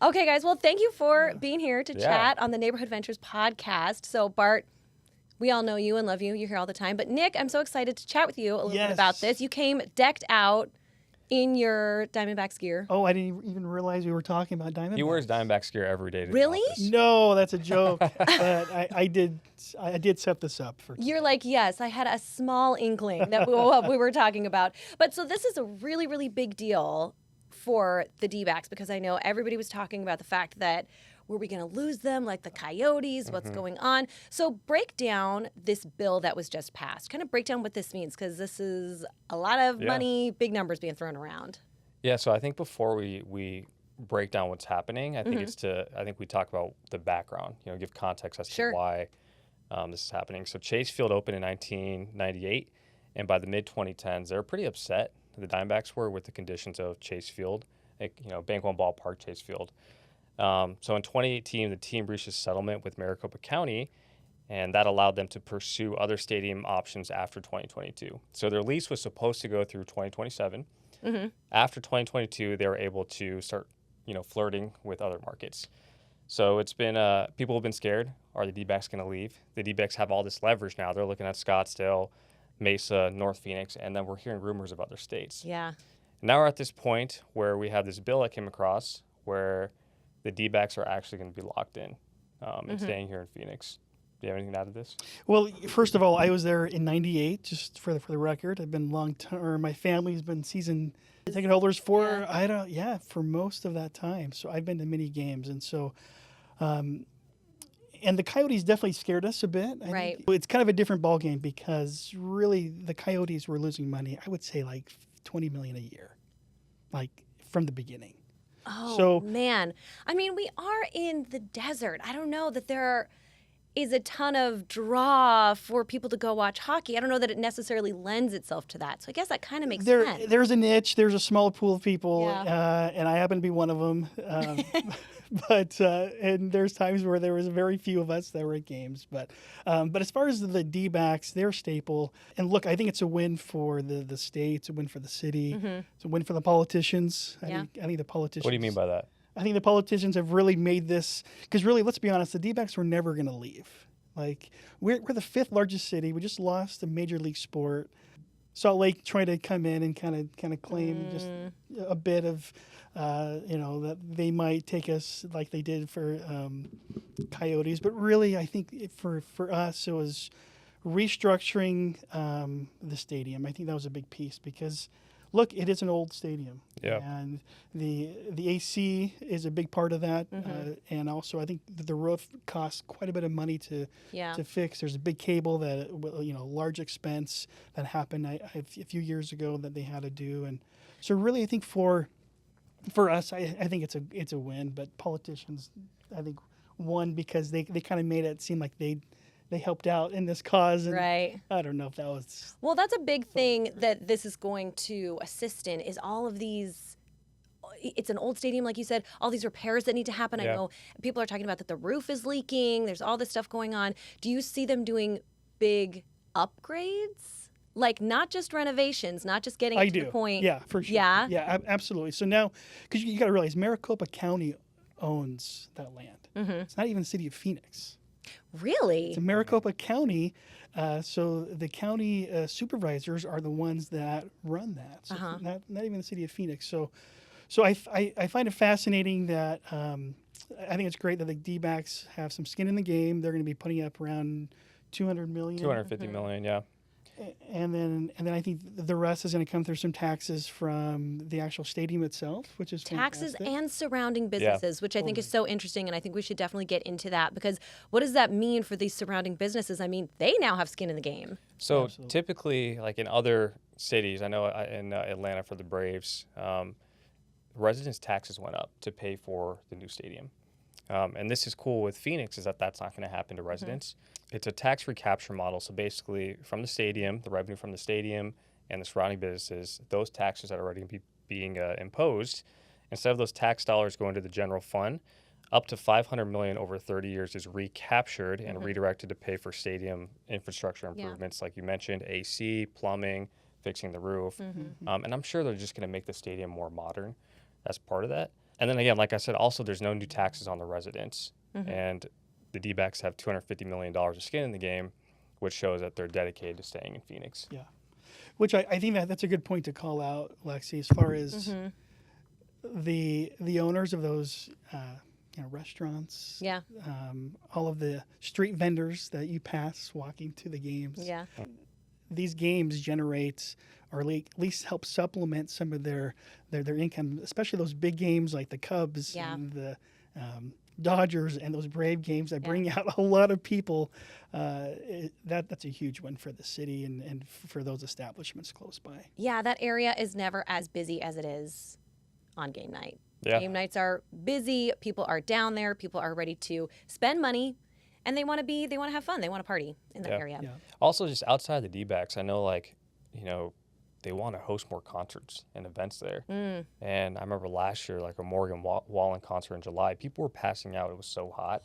Okay, guys. Well, thank you for being here to chat on the Neighborhood Ventures podcast. So, Bart, we all know you and love you. You're here all the time. But, Nick, I'm so excited to chat with you a little bit about this. You came decked out in your Diamondbacks gear. Oh, I didn't even realize we were talking about Diamondbacks. He wears Diamondbacks gear every day to Really? the office. No, that's a joke. But I did set this up for. You're like, yes, I had a small inkling that what we were talking about. But so this is a really, really big deal for the D-backs because I know everybody was talking about the fact that were we going to lose them like the Coyotes? What's going on? So break down this bill that was just passed. Kind of break down what this means because this is a lot of money, big numbers being thrown around. Yeah, so I think before we break down what's happening, I think we talk about the background, give context as to why this is happening. So Chase Field opened in 1998, and by the mid-2010s, they were pretty upset, the Diamondbacks were, with the conditions of Chase Field, Bank One Ballpark, Chase Field. So in 2018, the team reached a settlement with Maricopa County, and that allowed them to pursue other stadium options after 2022. So their lease was supposed to go through 2027. After 2022, they were able to start, flirting with other markets. So it's been, people have been scared. Are the D-backs going to leave? The D-backs have all this leverage now. They're looking at Scottsdale, Mesa, North Phoenix, and then we're hearing rumors of other states. Yeah. Now we're at this point where we have this bill I came across where the D-backs are actually going to be locked in and staying here in Phoenix. Do you have anything to add to this? Well, first of all, I was there in '98. Just for the record, I've been long term. My family's been season ticket holders for for most of that time. So I've been to many games, and so. And the Coyotes definitely scared us a bit. Right. It's kind of a different ballgame because really the Coyotes were losing money. I would say like $20 million a year, like from the beginning. Oh, man. I mean, we are in the desert. I don't know that there is a ton of draw for people to go watch hockey. I don't know that it necessarily lends itself to that. So I guess that kind of makes sense. There's a niche. There's a small pool of people, Yeah. and I happen to be one of them. But and there's times where there was very few of us that were at games. But as far as the D-backs, they're a staple. And look, I think it's a win for the state. It's a win for the city. It's a win for the politicians. I think the politicians. What do you mean by that? I think the politicians have really made this because really, let's be honest, the D-backs were never going to leave. Like we're the fifth largest city. We just lost a major league sport. Salt Lake trying to come in and kind of claim just a bit of, that they might take us like they did for Coyotes. But really, I think for us, it was restructuring the stadium. I think that was a big piece because, look, it is an old stadium. Yeah. And the AC is a big part of that. And also, I think that the roof costs quite a bit of money to fix. There's a big cable that, large expense that happened a few years ago that they had to do. And so really, I think for us, I think it's a win. But politicians, I think, won because they kind of made it seem like they helped out in this cause. And right. I don't know if that was... Well, that's a big thing that this is going to assist in is all of these... It's an old stadium, like you said, all these repairs that need to happen. I know people are talking about that the roof is leaking. There's all this stuff going on. Do you see them doing big upgrades? Like not just renovations, not just getting to the point. Yeah, for sure. Yeah? Yeah, absolutely. So now, because you got to realize Maricopa County owns that land. It's not even the city of Phoenix. Really? It's Maricopa County, so the county supervisors are the ones that run that. So not even the city of Phoenix. So I find it fascinating that I think it's great that the D-backs have some skin in the game. They're going to be putting up around $200 million. $250 million, yeah. And then I think the rest is going to come through some taxes from the actual stadium itself, which is taxes fantastic. and surrounding businesses, which I think is so interesting, and I think we should definitely get into that because what does that mean for these surrounding businesses? I mean, they now have skin in the game. So typically, like in other cities, I know in Atlanta for the Braves, residents' taxes went up to pay for the new stadium. And this is cool with Phoenix is that that's not going to happen to residents. It's a tax recapture model. So basically from the stadium, the revenue from the stadium and the surrounding businesses, those taxes that are already being imposed, instead of those tax dollars going to the general fund, up to $500 million over 30 years is recaptured and redirected to pay for stadium infrastructure improvements, like you mentioned, AC, plumbing, fixing the roof. And I'm sure they're just going to make the stadium more modern. That's part of that. And then again, like I said, also there's no new taxes on the residents. Mm-hmm. And the D-backs have $250 million of skin in the game, which shows that they're dedicated to staying in Phoenix. Yeah. Which I think that's a good point to call out, Lexi, as far as the owners of those restaurants, Yeah. all of the street vendors that you pass walking to the games. Yeah. These games generate or at least help supplement some of their income, especially those big games like the Cubs and the Dodgers and those Brave games that bring out a lot of people. That's a huge one for the city and for those establishments close by. Yeah, that area is never as busy as it is on game night. Yeah. Game nights are busy. People are down there. People are ready to spend money, and they want to have fun. They want to party in that area. Yeah. Also, just outside the D-backs, I know, they want to host more concerts and events there. And I remember last year, like a Morgan Wallen concert in July, people were passing out. It was so hot.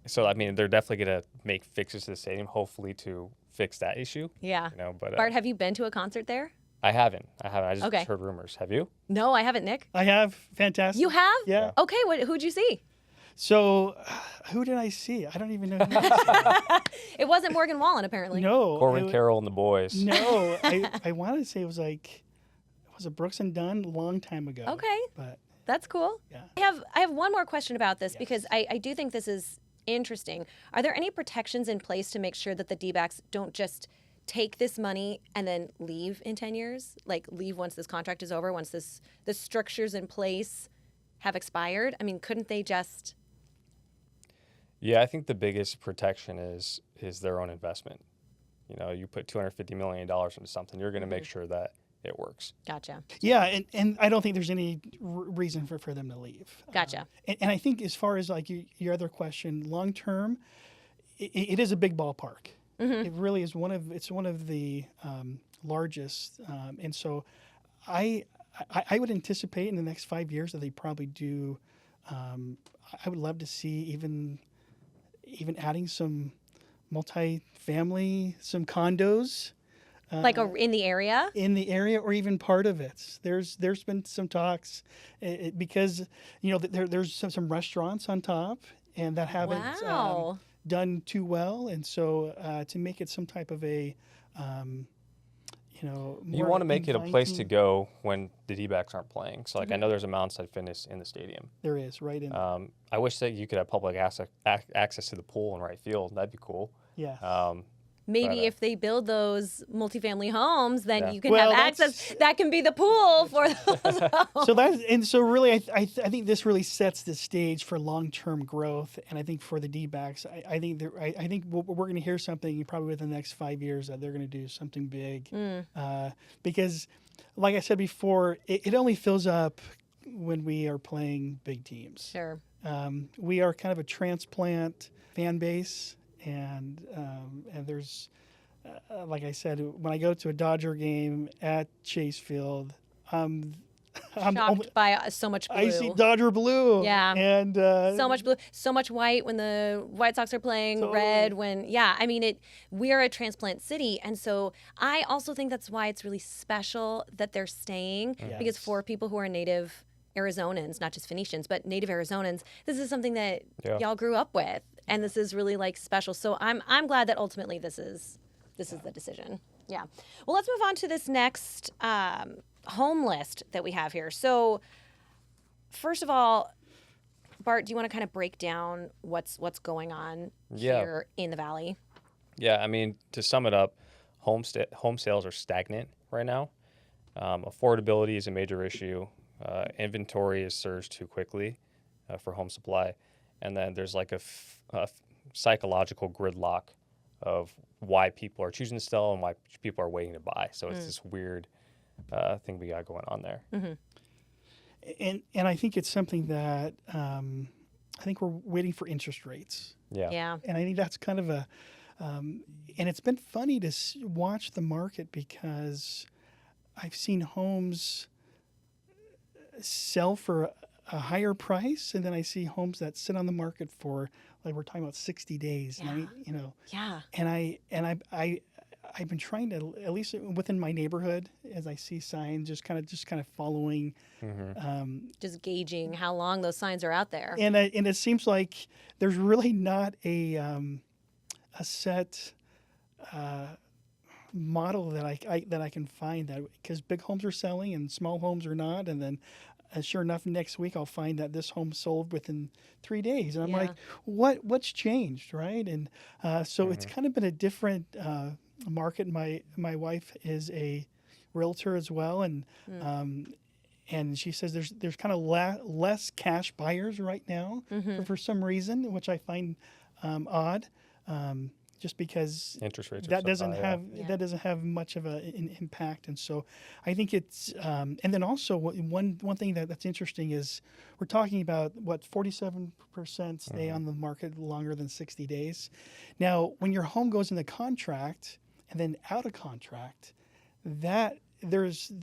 So, I mean, they're definitely going to make fixes to the stadium, hopefully to fix that issue. Yeah. But Bart, have you been to a concert there? I haven't. I just Okay. heard rumors. Have you? No, I haven't, Nick. I have. Fantastic. You have? Yeah. Okay, who'd you see? So, who did I see? I don't even know. Who I It wasn't Morgan Wallen, apparently. No. Corbin Carroll and the boys. No. I want to say it was Brooks and Dunn a long time ago. Okay. But That's cool. Yeah. I have one more question about this because I do think this is interesting. Are there any protections in place to make sure that the D-backs don't just take this money and then leave in 10 years? Like leave once this contract is over, once the structures in place have expired? I mean, couldn't they just... Yeah, I think the biggest protection is their own investment. You put $250 million into something, you're going to make sure that it works. Gotcha. yeah, and I don't think there's any reason for them to leave. Gotcha. And I think as far as like your other question, long term, it is a big ballpark. It really is one of the largest, and so I would anticipate in the next 5 years that they probably do. I would love to see even adding some multi-family, some condos. Like in the area? In the area, or even part of it. There's been some talks because there's some restaurants on top, and that haven't Wow. done too well, and so to make it some type of a You want to make it a place to go when the D-backs aren't playing. So, I know there's a Mountainside Fitness in the stadium. There is, right in. I wish that you could have public access to the pool in right field. That'd be cool. Yeah. Maybe if they build those multifamily homes, then you can Well, have access. That can be the pool for those homes. So really, I think this really sets the stage for long-term growth, and I think for the D-backs, I think we're going to hear something probably within the next 5 years that they're going to do something big, because, like I said before, it only fills up when we are playing big teams. Sure. We are kind of a transplant fan base. And there's, like I said, when I go to a Dodger game at Chase Field, I'm Shocked by so much blue. I see Dodger blue. Yeah. And so much blue, so much white when the White Sox are playing, red when, I mean, we are a transplant city. And so I also think that's why it's really special that they're staying, because for people who are native Arizonans, not just Phoenicians, but native Arizonans, this is something that y'all grew up with. And this is really special. So I'm glad that ultimately this is the decision. Yeah. Well, let's move on to this next home list that we have here. So first of all, Bart, do you want to kind of break down what's going on here in the Valley? Yeah, I mean, to sum it up, home sales are stagnant right now. Affordability is a major issue. Inventory is surged too quickly for home supply. And then there's like a psychological gridlock of why people are choosing to sell and why people are waiting to buy. So it's this weird thing we got going on there. Mm-hmm. And I think it's something that I think we're waiting for interest rates. Yeah. And I think that's kind of a and it's been funny to watch the market, because I've seen homes sell for a higher price, and then I see homes that sit on the market for, like we're talking about, 60 days. Yeah. And Yeah. and I've been trying to, at least within my neighborhood, as I see signs, just kind of following. Just gauging how long those signs are out there. And it seems like there's really not a set model that I can find, that because big homes are selling and small homes are not, and then sure enough, next week I'll find that this home sold within 3 days, and I'm like, what's changed, right? And so it's kind of been a different market. My wife is a realtor as well, and she says there's kind of less cash buyers right now for some reason, which I find odd. Just because interest rates that are so doesn't high, have that doesn't have much of an impact, and so I think it's and then also one thing that's interesting is we're talking about 47% stay on the market longer than 60 days. Now, when your home goes into contract and then out of contract, that almost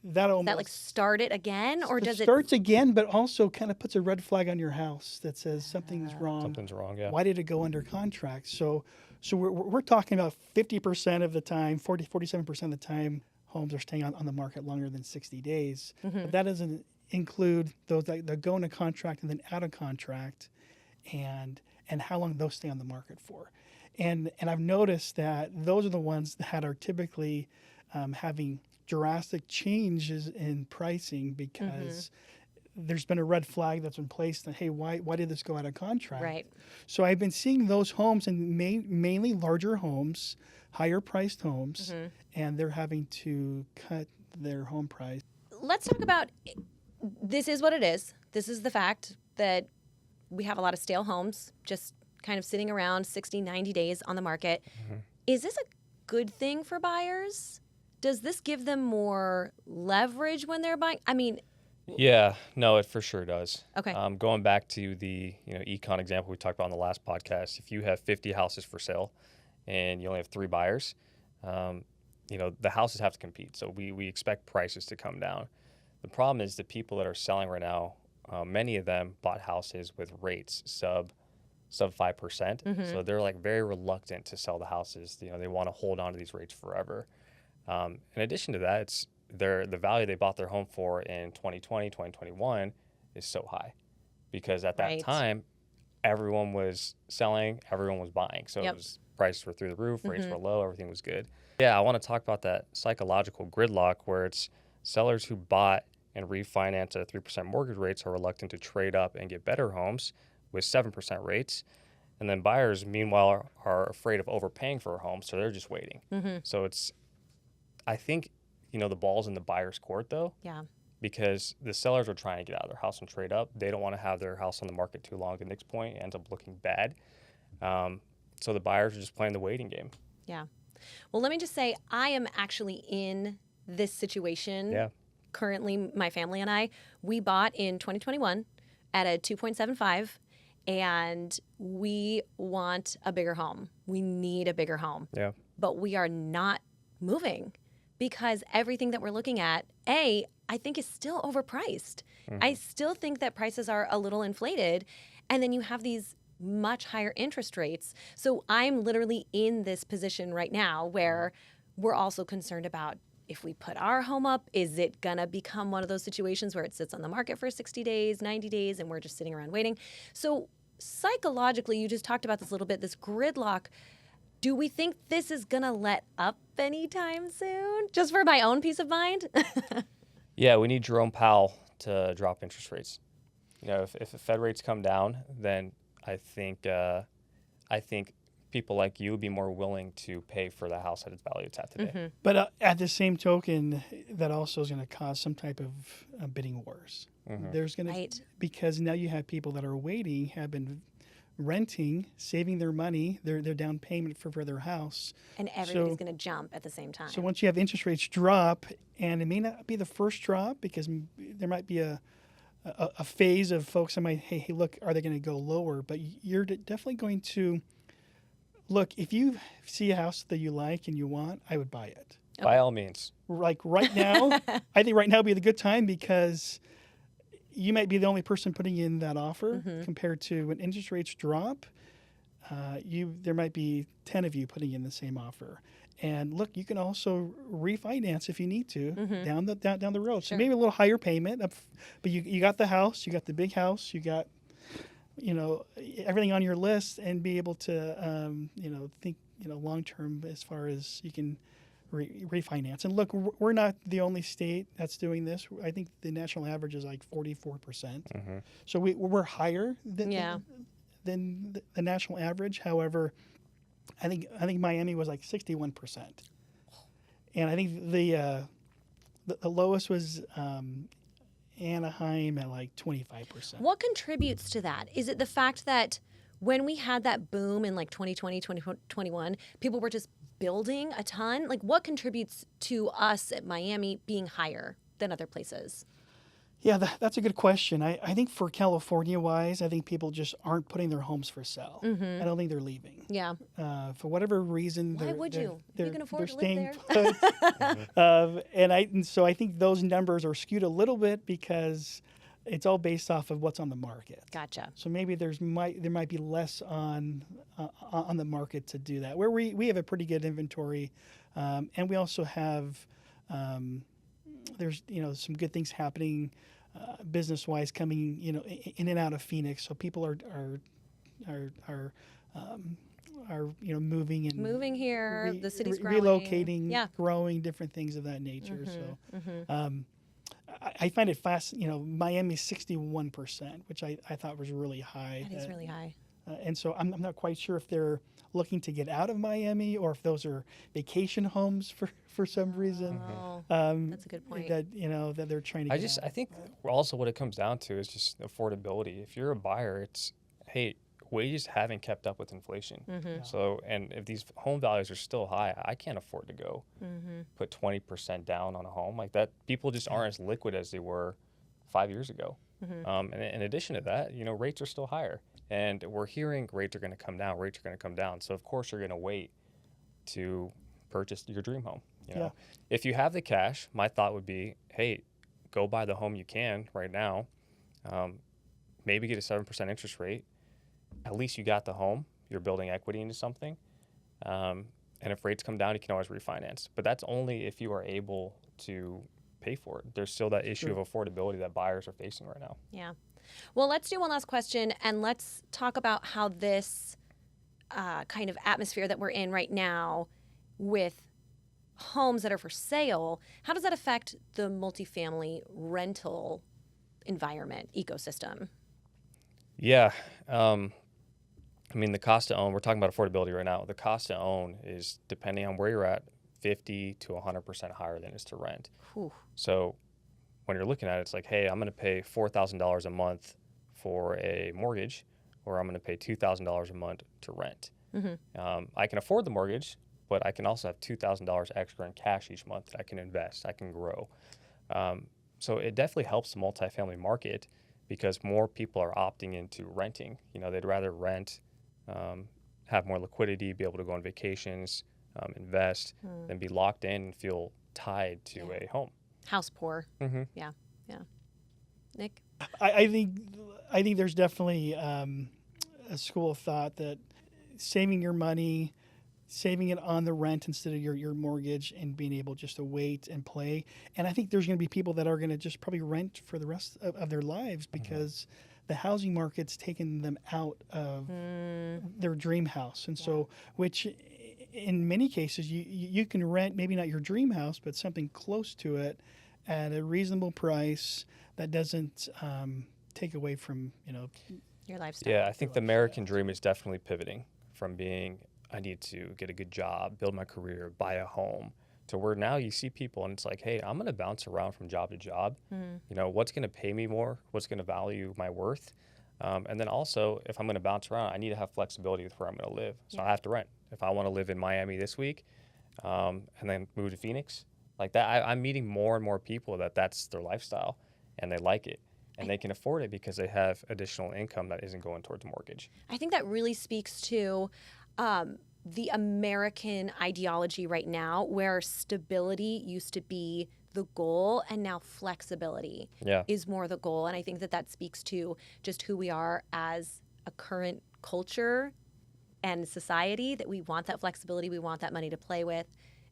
that like start it again, or does it starts again, but also kind of puts a red flag on your house that says something's wrong. Something's wrong, yeah. Why did it go under contract? So we're talking about 50% of the time, 47% of the time, homes are staying on the market longer than 60 days. But that doesn't include those that go into contract and then out of contract, and how long those stay on the market for. And I've noticed that those are the ones that are typically having drastic changes in pricing because there's been a red flag that's been placed that, hey, why did this go out of contract? Right. So I've been seeing those homes, and mainly larger homes, higher priced homes, and they're having to cut their home price. Let's talk about, this is what it is. This is the fact that we have a lot of stale homes just kind of sitting around 60, 90 days on the market. Is this a good thing for buyers? Does this give them more leverage when they're buying? I mean, yeah, no, it for sure does. Okay. Going back to the econ example we talked about on the last podcast, if you have 50 houses for sale and you only have 3 buyers, the houses have to compete. So we expect prices to come down. The problem is the people that are selling right now, many of them bought houses with rates sub 5%. So they're like very reluctant to sell the houses. They want to hold on to these rates forever. In addition to that, it's the value they bought their home for in 2020, 2021 is so high because at that time, everyone was selling, everyone was buying. So it was, prices were through the roof, rates were low, everything was good. Yeah, I want to talk about that psychological gridlock where it's sellers who bought and refinanced at 3% mortgage rates are reluctant to trade up and get better homes with 7% rates. And then buyers, meanwhile, are afraid of overpaying for a home, so they're just waiting. So I think, the ball's in the buyer's court, though. Yeah. Because the sellers are trying to get out of their house and trade up. They don't want to have their house on the market too long. To Nick's point, it ends up looking bad. So the buyers are just playing the waiting game. Yeah. Well, let me just say, I am actually in this situation. Yeah. Currently, my family and I, we bought in 2021 at a 2.75, and we want a bigger home. We need a bigger home. Yeah. But we are not moving because everything that we're looking at, I think is still overpriced. I still think that prices are a little inflated, and then you have these much higher interest rates. So I'm literally in this position right now where we're also concerned about, if we put our home up, is it going to become one of those situations where it sits on the market for 60 days, 90 days, and we're just sitting around waiting? So psychologically, you just talked about this a little bit, this gridlock. Do we think this is going to let up anytime soon? Just for my own peace of mind? Yeah, we need Jerome Powell to drop interest rates. If the Fed rates come down, then I think people like you would be more willing to pay for the house at its value it's at today. But at the same token, that also is going to cause some type of bidding wars. There's going to because now you have people that are waiting, have been renting, saving their money, their down payment for their house. And everybody's going to jump at the same time. So once you have interest rates drop, and it may not be the first drop because there might be a phase of folks that might, hey, look, are they going to go lower? But you're definitely going to, look, if you see a house that you like and you want, I would buy it. By all means. Like right now, I think right now would be the good time because you might be the only person putting in that offer compared to when interest rates drop. There might be 10 of you putting in the same offer. And look, you can also refinance if you need to down the road. So Sure. maybe a little higher payment, but you got the house, you got the big house, you got everything on your list, and be able to think long term as far as you can refinance. And look, we're not the only state that's doing this. I think the national average is like 44%. So we're higher than the national average. However, I think Miami was like 61%, and I think the lowest was Anaheim at like 25%. What contributes to that? Is it the fact that when we had that boom in like 2020, 2021, people were just building a ton? Like, what contributes to us at Miami being higher than other places? Yeah, that's a good question. I think for California-wise, I think people just aren't putting their homes for sale. I don't think they're leaving. Yeah. For whatever reason, Why would you? You can afford to staying live there. put. And so I think those numbers are skewed a little bit because it's all based off of what's on the market. Gotcha. So maybe there might be less on the market to do that. Where we have a pretty good inventory, and we also have there's some good things happening business-wise coming in and out of Phoenix. So people are moving here. The city's growing. Relocating, growing, different things of that nature. I find it fast. Miami's 61%, which I thought was really high. That is really high. And so I'm not quite sure if they're looking to get out of Miami or if those are vacation homes for some reason. Oh, that's a good point. That they're trying to. I think also what it comes down to is just affordability. If you're a buyer, it's wages haven't kept up with inflation. So, and if these home values are still high, I can't afford to go put 20% down on a home like that. People just aren't as liquid as they were 5 years ago. And in addition to that, rates are still higher. And we're hearing rates are going to come down, rates are going to come down. So, of course, you're going to wait to purchase your dream home. If you have the cash, my thought would be, hey, go buy the home you can right now. Maybe get a 7% interest rate. At least you got the home. You're building equity into something. And if rates come down, you can always refinance. But that's only if you are able to pay for it. There's still that issue of affordability that buyers are facing right now. Yeah. Well, let's do one last question, and let's talk about how this kind of atmosphere that we're in right now with homes that are for sale, how does that affect the multifamily rental environment ecosystem? Yeah. The cost to own, we're talking about affordability right now. The cost to own is, depending on where you're at, 50 to 100% higher than it is to rent. Whew. So when you're looking at it, it's like, hey, I'm going to pay $4,000 a month for a mortgage, or I'm going to pay $2,000 a month to rent. I can afford the mortgage, but I can also have $2,000 extra in cash each month that I can invest, I can grow. So it definitely helps the multifamily market because more people are opting into renting. They'd rather rent, have more liquidity, be able to go on vacations, invest, than be locked in and feel tied to a home. House poor. Yeah. Nick? I think there's definitely a school of thought that saving your money, saving it on the rent instead of your mortgage, and being able just to wait and play. And I think there's going to be people that are going to just probably rent for the rest of their lives because the housing market's taken them out of their dream house. And so, which in many cases, you can rent maybe not your dream house, but something close to it at a reasonable price that doesn't take away from, your lifestyle. Yeah, I think the American dream is definitely pivoting from being, I need to get a good job, build my career, buy a home, to where now you see people and it's like, hey, I'm going to bounce around from job to job. What's going to pay me more? What's going to value my worth? And then also, if I'm going to bounce around, I need to have flexibility with where I'm going to live. So I have to rent. If I want to live in Miami this week and then move to Phoenix, like that, I'm meeting more and more people that's their lifestyle and they like it. And they can afford it because they have additional income that isn't going towards a mortgage. I think that really speaks to the American ideology right now, where stability used to be the goal and now flexibility is more the goal. And I think that speaks to just who we are as a current culture and society, that we want that flexibility, we want that money to play with.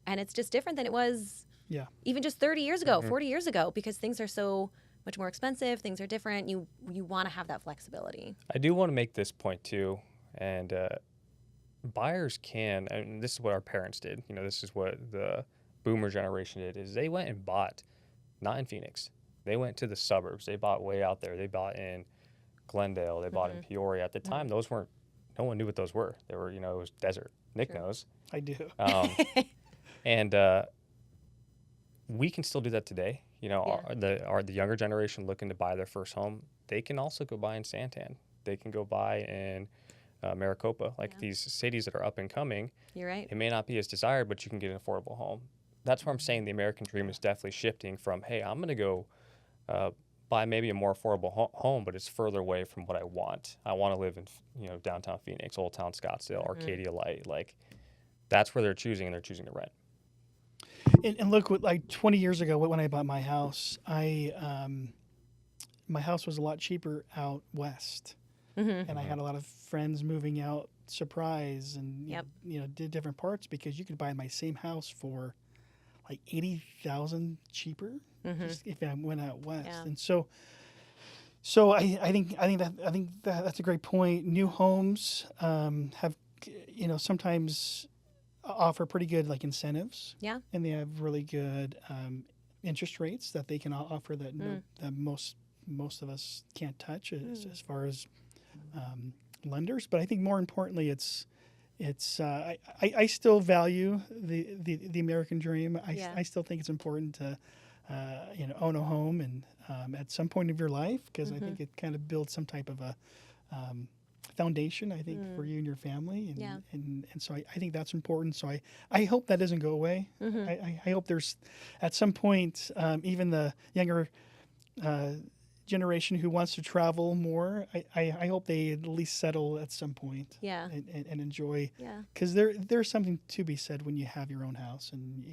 And it's just different than it was Yeah. even just 30 years ago, 40 years ago, because things are so much more expensive. Things are different. You want to have that flexibility. I do want to make this point too, and buyers can, and this is what our parents did. You know, this is what the boomer generation did, is they went and bought, not in Phoenix. They went to the suburbs. They bought way out there. They bought in Glendale. They bought in Peoria. At the time, those weren't, no one knew what those were. They were, you know, it was desert. Nick knows. I do. And we can still do that today. You know, the younger generation looking to buy their first home, they can also go buy in Santan. They can go buy in Maricopa, like these cities that are up and coming. You're right. It may not be as desired, but you can get an affordable home. That's where I'm saying the American dream is definitely shifting from, hey, I'm going to go buy maybe a more affordable home, but it's further away from what I want. I want to live in, you know, downtown Phoenix, Old Town Scottsdale, Arcadia Light. Like, that's where they're choosing, and they're choosing to rent. And look, like 20 years ago, when I bought my house, my house was a lot cheaper out west, and I had a lot of friends moving out, surprise, and you know, did different parts because you could buy my same house for like $80,000 cheaper just if I went out west, and so I think that's a great point. New homes have, you know, sometimes offer pretty good like incentives, and they have really good interest rates that they can offer that that most of us can't touch as far as lenders. But I think more importantly, I still value the American dream. I still think it's important to you know, own a home and at some point of your life, because I think it kind of builds some type of a foundation, I think, for you and your family, and so I think that's important. So I hope that doesn't go away. I hope there's at some point even the younger generation who wants to travel more, I hope they at least settle at some point, and enjoy, because there's something to be said when you have your own house and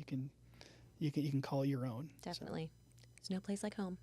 you can call it your own. Definitely. There's no place like home.